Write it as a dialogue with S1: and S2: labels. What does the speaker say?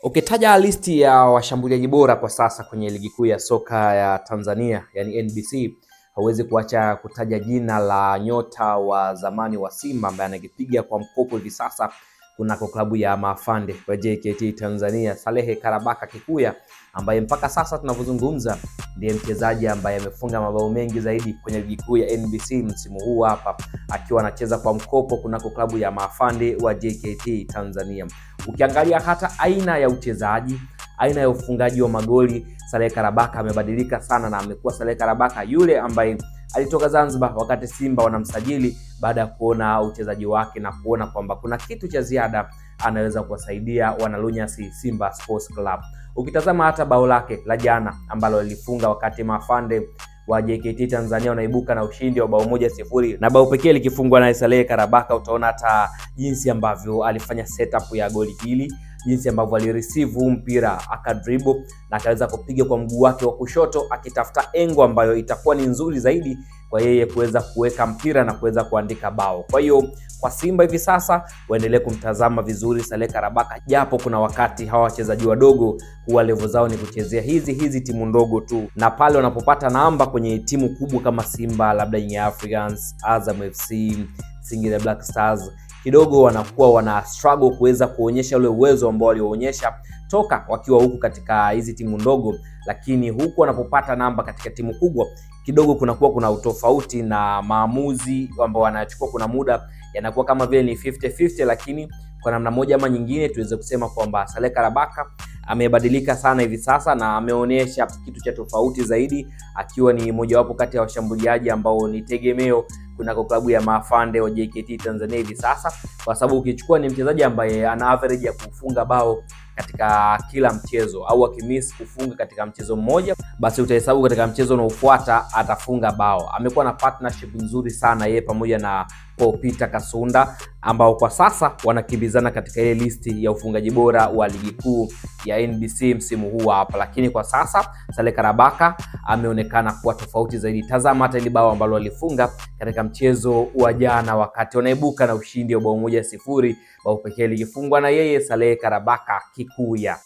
S1: Ukitaja listi ya washambuliaji bora kwa sasa kwenye ligi kuu ya soka ya Tanzania, yani NBC, hauwezi kuacha kutaja jina la nyota wa zamani wa Simba ambaye anakipiga kwa mkopo hivi sasa kunako klabu ya Mafande wa JKT Tanzania, Salehe Karabaka Kikuya, ambaye mpaka sasa tunavyozungumza ndiye mchezaji ambaye amefunga mabao mengi zaidi kwenye ligi kuu ya NBC msimu huu hapa, akiwa anacheza kwa mkopo kunako klabu ya Mafande wa JKT Tanzania. Ukiangalia hata aina ya uchezaji, aina ya ufungaji wa magoli, Salehe Karabaka amebadilika sana na amekuwa Salehe Karabaka yule ambaye alitoka Zanzibar wakati Simba wanamsajili baada ya kuona uchezaji wake na kuona kwamba kuna kitu cha ziada anaweza kuwasaidia wanalunyasi Simba Sports Club. Ukitazama hata bao lake la jana ambalo lilifunga wakati Mafande wa JKT Tanzania wanaibuka na ushindi wa bao 1-0 na bao pekee likifungwa na Salehe Karabaka, utaona hata jinsi ambavyo alifanya setup ya goli hili, jinsi ambavyo alireceive mpira akadribble na akaweza kupiga kwa mguu wake wa kushoto akitafuta engo ambayo itakuwa ni nzuri zaidi kwa yeye kuweza kuweka mpira na kuweza kuandika bao. Kwa hiyo kwa Simba hivi sasa waendelee kumtazama vizuri Salehe Karabaka, japo kuna wakati hawa wachezaji wadogo huwa level zao ni kuchezea hizi timu ndogo tu, na pale wanapopata namba kwenye timu kubwa kama Simba, labda Young Africans, Azam FC, Singida Black Stars, kidogo wanakuwa wana struggle kuweza kuonyesha ule uwezo ambao walionyesha toka wakiwa huku katika hizi timu ndogo, lakini huku wanapopata namba katika timu kubwa kidogo kunakuwa kuna utofauti na maamuzi ambao wanachukua, kuna muda yanakuwa kama vile ni 50-50, lakini kwa namna moja ama nyingine tuweze kusema kwamba Salehe Karabaka amebadilika sana hivi sasa na ameonyesha kitu cha tofauti zaidi, akiwa ni mojawapo kati ya washambuliaji ambao ni tegemeo kunako klabu ya Mafande wa JKT Tanzania hivi sasa, kwa sababu ukichukua ni mchezaji ambaye ana average ya kufunga bao katika kila mchezo, au akimiss kufunga katika mchezo mmoja basi utahesabu katika mchezo unaofuata atafunga bao. Amekuwa na partnership nzuri sana yeye pamoja na Paul Peter Kasunda, ambao kwa sasa wanakimbizana katika ile listi ya ufungaji bora wa ligi kuu ya NBC msimu huu hapa. Lakini kwa sasa Salehe Karabaka ameonekana kuwa tofauti zaidi. Tazama hata ile bao ambalo alifunga katika mchezo wa jana wakati wanaibuka na ushindi wa bao 1-0, bao pekee likifungwa na yeye Salehe Karabaka Kikuya.